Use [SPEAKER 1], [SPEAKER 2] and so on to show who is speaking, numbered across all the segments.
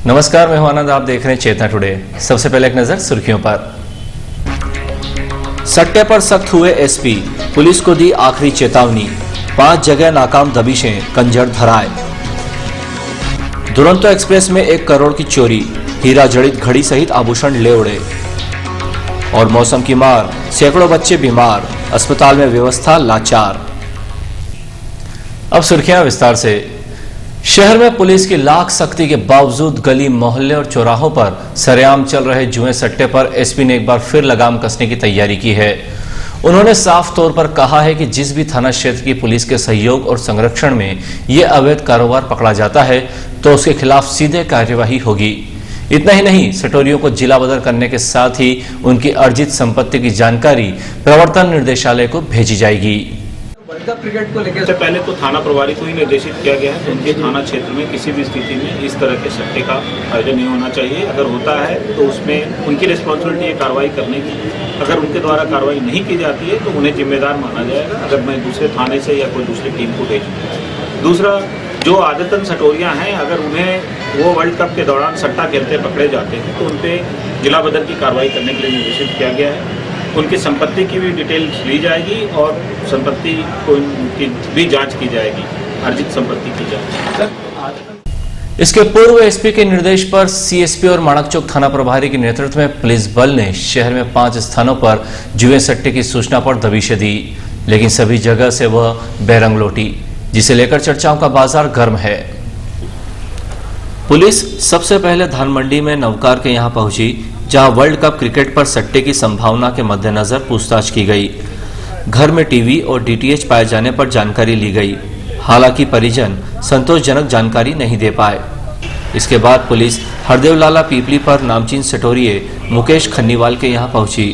[SPEAKER 1] नमस्कार, मैं हूं आनंद। आप देख रहे हैं चेतना टुडे। सबसे पहले एक नजर सुर्खियों पर। सट्टे पर सख्त हुए एसपी, पुलिस को दी आखिरी चेतावनी। 5 जगह नाकाम दबिशें, कंजर धराए। दुरंतो एक्सप्रेस में 1 करोड़ की चोरी, हीरा जड़ित घड़ी सहित आभूषण ले उड़े। और मौसम की मार, सैकड़ों बच्चे बीमार, अस्पताल में व्यवस्था लाचार। अब सुर्खियां विस्तार से। शहर में पुलिस की लाख सख्ती के बावजूद गली मोहल्ले और चौराहों पर सरेआम चल रहे जुए सट्टे पर एसपी ने एक बार फिर लगाम कसने की तैयारी की है। उन्होंने साफ तौर पर कहा है कि जिस भी थाना क्षेत्र की पुलिस के सहयोग और संरक्षण में ये अवैध कारोबार पकड़ा जाता है तो उसके खिलाफ सीधे कार्यवाही होगी। इतना ही नहीं, सटोरियों को जिला बदर करने के साथ ही उनकी अर्जित संपत्ति की जानकारी प्रवर्तन निर्देशालय को भेजी जाएगी।
[SPEAKER 2] वर्ल्ड कप क्रिकेट को लेकर
[SPEAKER 3] सबसे पहले तो थाना प्रभारी को ही निर्देशित किया गया है कि उनके थाना क्षेत्र में किसी भी स्थिति में इस तरह के सट्टे का आयोजन नहीं होना चाहिए। अगर होता है तो उसमें उनकी रिस्पॉन्सिबिलिटी है कार्रवाई करने की। अगर उनके द्वारा कार्रवाई नहीं की जाती है तो उन्हें जिम्मेदार माना जाएगा, अगर मैं दूसरे थाने से या कोई दूसरी टीम को भेजूँ। दूसरा, जो आदतन सटोरियाँ हैं, अगर उन्हें वो वर्ल्ड कप के दौरान सट्टा खेलते पकड़े जाते हैं तो उन पर जिला बदर की कार्रवाई करने के लिए निर्देशित किया गया है। उनकी संपत्ति की भी डिटेल्स ली जाएगी और संपत्ति को की भी जांच की जाएगी, अर्जित संपत्ति की जाएगी।
[SPEAKER 1] इसके पूर्व एसपी के निर्देश पर सीएसपी और माणकचौक थाना प्रभारी के नेतृत्व में पुलिस बल ने शहर में 5 स्थानों पर जुए सट्टे की सूचना पर दबिशें दी, लेकिन सभी जगह से वह बेरंग लौटी, जिसे लेकर चर्चाओं का बाजार गर्म है। पुलिस सबसे पहले धान मंडी में नवकार के यहां पहुंची, जहां वर्ल्ड कप क्रिकेट पर सट्टे की संभावना के मद्देनजर पूछताछ की गई। घर में टीवी और डीटीएच पाए जाने पर जानकारी ली गई। हालांकि परिजन संतोषजनक जानकारी नहीं दे पाए। इसके बाद पुलिस हरदेवलाला पीपली पर नामचीन सटोरिये मुकेश खन्नीवाल के यहां पहुंची।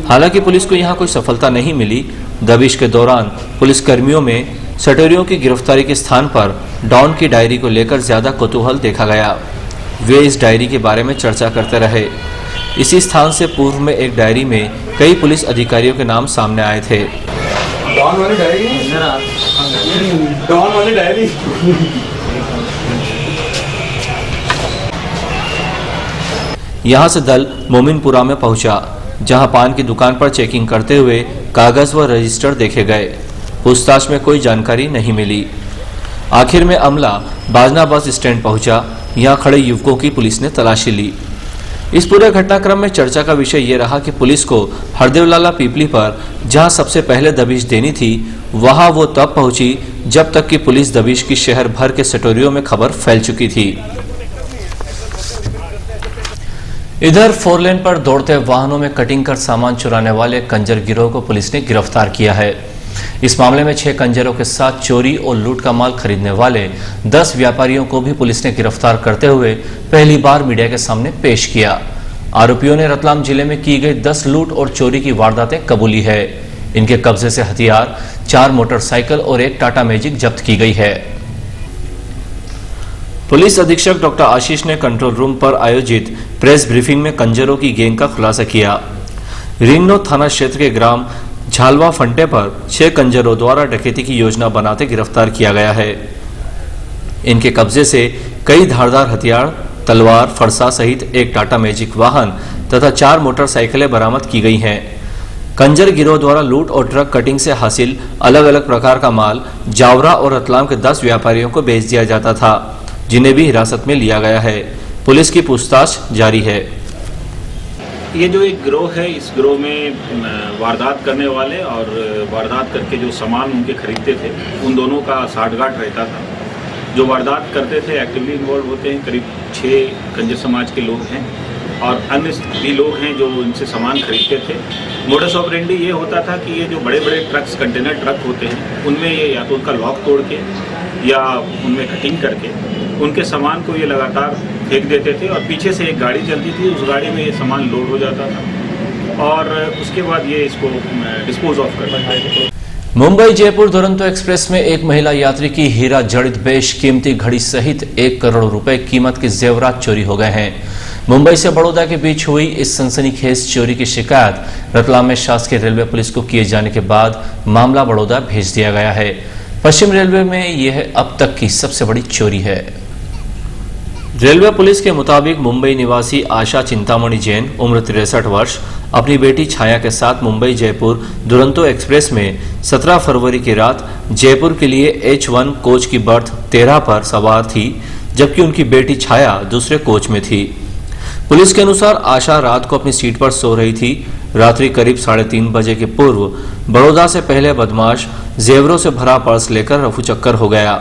[SPEAKER 1] हालांकि पुलिस को यहां कोई सफलता नहीं मिली। दबिश के दौरान पुलिस कर्मियों में सटोरियों की गिरफ्तारी के स्थान पर डॉन की डायरी को लेकर ज्यादा कौतूहल देखा गया। वे इस डायरी के बारे में चर्चा करते रहे। इसी स्थान से पूर्व में एक डायरी में कई पुलिस अधिकारियों के नाम सामने आए थे।
[SPEAKER 2] डॉन वाली डायरी, डॉन वाली डायरी।
[SPEAKER 1] यहां से दल मोमिनपुरा में पहुंचा, जहां पान की दुकान पर चेकिंग करते हुए कागज व रजिस्टर देखे गए। पूछताछ में कोई जानकारी नहीं मिली। आखिर में अमला बाजना बस स्टैंड पहुंचा। यहां खड़े युवकों की पुलिस ने तलाशी ली। इस पूरे घटनाक्रम में चर्चा का विषय यह रहा कि पुलिस को हरदेवलाला पीपली पर जहां सबसे पहले दबिश देनी थी, वहां वो तब पहुंची जब तक कि पुलिस दबिश की शहर भर के सटोरियों में खबर फैल चुकी थी। इधर 4 लेन पर दौड़ते वाहनों में कटिंग कर सामान चुराने वाले कंजर गिरोह को पुलिस ने गिरफ्तार किया है। इस मामले में 6 कंजरों के साथ चोरी और लूट का माल खरीदने वाले 10 व्यापारियों को भी पुलिस ने गिरफ्तार करते हुए पहली बार मीडिया के सामने पेश किया। आरोपियों ने रतलाम जिले में की गई 10 लूट और चोरी की वारदातें कबूली है। इनके कब्जे से हथियार, 4 मोटरसाइकिल और 1 टाटा मैजिक जब्त की गई है। पुलिस अधीक्षक डॉक्टर आशीष ने कंट्रोल रूम पर आयोजित प्रेस ब्रीफिंग में कंजरों की गैंग का खुलासा किया। रिंगनो थाना क्षेत्र के ग्राम झालवा फंटे पर 6 कंजरों द्वारा डकैती की योजना बनाते गिरफ्तार किया गया है। इनके कब्जे से कई धारदार हथियार, तलवार, फरसा सहित 1 टाटा मैजिक वाहन तथा 4 मोटरसाइकिलें बरामद की गई हैं। कंजर गिरोह द्वारा लूट और ट्रक कटिंग से हासिल अलग अलग प्रकार का माल जावरा और रतलाम के 10 व्यापारियों को बेच दिया जाता था, जिन्हें भी हिरासत में लिया गया है। पुलिस की पूछताछ जारी है।
[SPEAKER 3] ये जो एक गिरोह है, इस गिरोह में वारदात करने वाले और वारदात करके जो सामान उनके खरीदते थे, उन दोनों का साठगांठ रहता था। जो वारदात करते थे एक्टिवली इन्वॉल्व होते हैं, करीब 6 कंजर समाज के लोग हैं और अन्य भी लोग हैं जो इनसे सामान खरीदते थे। मोडस ऑपरेंडी ये होता था कि ये जो बड़े बड़े ट्रक्स, कंटेनर ट्रक होते हैं, उनमें ये या तो उनका लॉक तोड़ के या उनमें कटिंग करके उनके सामान को ये लगातार फेंक देते थे और पीछे से एक गाड़ी चलती थी, उस गाड़ी में ये सामान लोड हो जाता था और उसके बाद ये इसको डिस्पोज ऑफ कर देते थे।
[SPEAKER 1] मुंबई जयपुर दुरंतो एक्सप्रेस में एक महिला यात्री की हीरा जड़ित बेशकीमती घड़ी सहित 1 करोड़ रुपए कीमत के जेवरात चोरी हो गए हैं। मुंबई से बड़ौदा के बीच हुई इस सनसनीखेज चोरी की शिकायत रतलाम में शासकीय रेलवे पुलिस को किए जाने के बाद मामला बड़ौदा भेज दिया गया है। पश्चिम रेलवे में यह अब तक की सबसे बड़ी चोरी है। रेलवे पुलिस के मुताबिक मुंबई निवासी आशा चिंतामणि जैन उम्र 63 वर्ष अपनी बेटी छाया के साथ मुंबई जयपुर दुरंतो एक्सप्रेस में 17 फरवरी की रात जयपुर के लिए H1 कोच की बर्थ 13 पर सवार थी, जबकि उनकी बेटी छाया दूसरे कोच में थी। पुलिस के अनुसार आशा रात को अपनी सीट पर सो रही थी। रात्रि करीब 3:30 बजे के पूर्व बड़ौदा से पहले बदमाश जेवरों से भरा पर्स लेकर रफूचक्कर हो गया।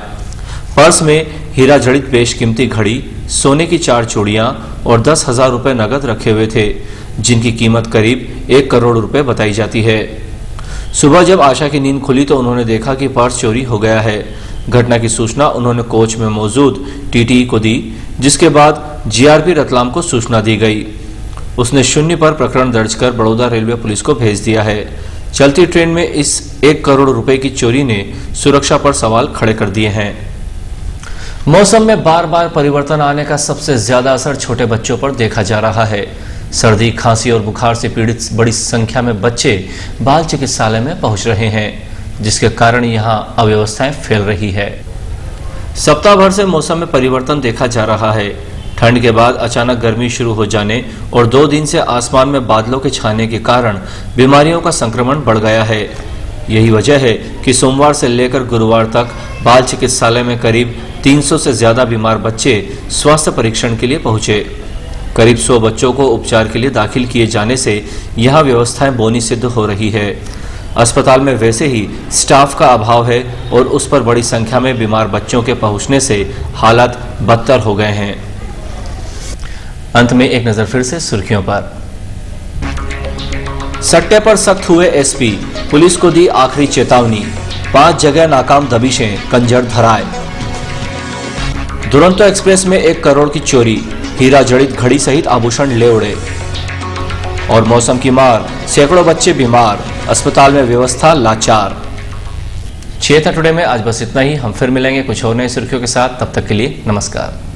[SPEAKER 1] पर्स में हीरा जड़ित बेशकीमती घड़ी, सोने की 4 चूड़ियां और 10,000 रुपए नकद रखे हुए थे, जिनकी कीमत करीब 1 करोड़ रुपए बताई जाती है। सुबह जब आशा की नींद खुली तो उन्होंने देखा कि पर्स चोरी हो गया है। घटना की सूचना उन्होंने कोच में मौजूद टीटीई को दी, जिसके बाद जीआरपी रतलाम को सूचना दी गई। उसने 0 पर प्रकरण दर्ज कर बड़ौदा रेलवे पुलिस को भेज दिया है। चलती ट्रेन में इस 1 करोड़ रुपए की चोरी ने सुरक्षा पर सवाल खड़े कर दिए हैं। मौसम में बार बार परिवर्तन आने का सबसे ज्यादा असर छोटे बच्चों पर देखा जा रहा है। सर्दी, खांसी और बुखार से पीड़ित बड़ी संख्या में बच्चे बाल चिकित्सालय में पहुंच रहे हैं, जिसके कारण यहां अव्यवस्थाएं फैल रही है। सप्ताह भर से मौसम में परिवर्तन देखा जा रहा है। ठंड के बाद अचानक गर्मी शुरू हो जाने और 2 दिन से आसमान में बादलों के छाने के कारण बीमारियों का संक्रमण बढ़ गया है। यही वजह है कि सोमवार से लेकर गुरुवार तक बाल चिकित्सालय में करीब 300 से ज्यादा बीमार बच्चे स्वास्थ्य परीक्षण के लिए पहुंचे। करीब 100 बच्चों को उपचार के लिए दाखिल किए जाने से यहां व्यवस्थाएं बौनी सिद्ध हो रही है। अस्पताल में वैसे ही स्टाफ का अभाव है और उस पर बड़ी संख्या में बीमार बच्चों के पहुंचने से हालात बदतर हो गए हैं। अंत में एक नजर फिर से सुर्खियों पर। सट्टे पर सख्त हुए एसपी, पुलिस को दी आखिरी चेतावनी। 5 जगह नाकाम दबिशें, कंजर धराए। दुरंतो एक्सप्रेस में 1 करोड़ की चोरी, हीरा जड़ित घड़ी सहित आभूषण ले उड़े। और मौसम की मार, सैकड़ों बच्चे बीमार, अस्पताल में व्यवस्था लाचार। चेतना टुडे में आज बस इतना ही। हम फिर मिलेंगे कुछ और नई सुर्खियों के साथ। तब तक के लिए नमस्कार।